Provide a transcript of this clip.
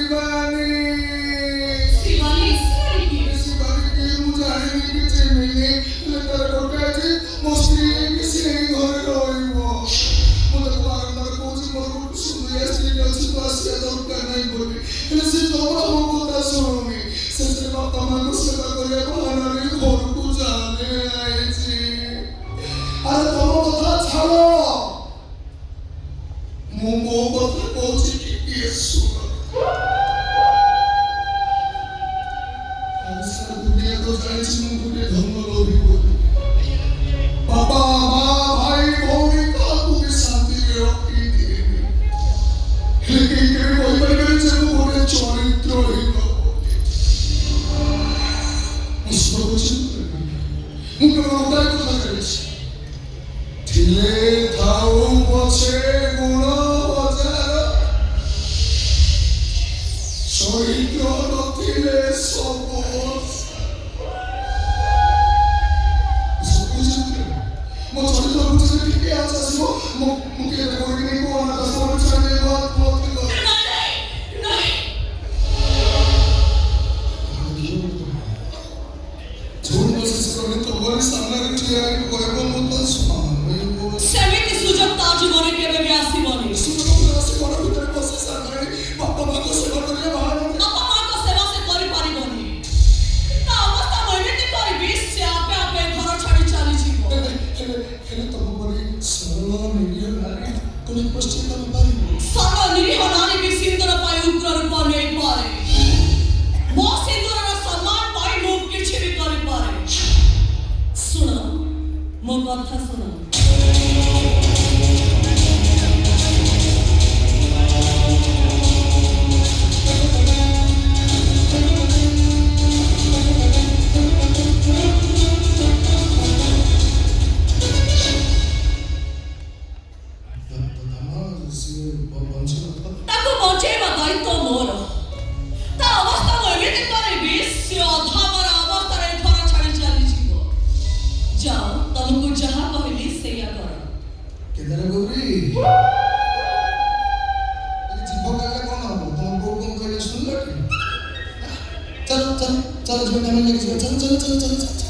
शिवानी शिवानी की शिवानी के मुझे आने की जमीने लेकर कोटा जी मुस्त्री किसी नहीं घर रोइबो मुझे तुम्हारा मगर कुछ सुन या श्री जल्दी पास या तो करना ही बोली ऐसे तो हम को ता सुनोगे ससुर बापा मां को सेवा करे बहाना नहीं घर को जाने आए जी अरे तुम কথা ছাড়ো মো কথা বলছি কি শুনো আজকাল দুনিয়া তো জানিস মুখে ধর্ম লোভী বলি বাবা মা ভাই ভৌরি কাকুকে শান্তি রক্ষী দিয়ে লেকিন ওই পরিবারের যে মুখে চরিত্রহীন মুখে ওটাই কথা করেছি ঢিলে থাও বসে গুণ বাজার চরিত্র নথিলে সবস ମୋ ଚରିତ୍ର ବୁଝିଲେ ଟିକେ ଆଚ୍ଛା ଆସିବ ମୁଁ କିଏ କରିବି ନାହିଁ କୋଉ ଅନାଥ ଆଶ୍ରମରେ ଛାଡ଼ି ବହୁତ ବହୁତ झूठ कोशिश करने तो बड़े सामने रखिए आगे कहबो मु तो सेमिति सुजग ता जीवन केबे भी आसीबनी सुजग राशि बड़ भीतर बसे सामने बापा मां को सेवा करले बाहर बापा मां को सेवा से करि पारिबनी ता अवस्था एमिति करबी से आपे आपे घर छाड़ी चली जीवो हेले तो बड़ी सरल निरीह नारी कोन पश्चिम का पारिबो सरल निरीह नारी भी सिंदूर पाई उग्र रूप नहीं पारे मो सिंदूर सम्मान पाई लोग किछि भी करि पारे सुनो मो कथा सुनो ताको बचेबा दायित्व मोर ता अवस्था एमिति करबी से अधा मर अवस्था रे घर छाड़ी चली जीवो जाओ तुमको जहां कहली सेया करो केदार गौरी जीव कहले कोन हो तुम को कोन कहले सुन लो चलो चलो चलो जो काम लगे चलो चलो चलो चलो चलो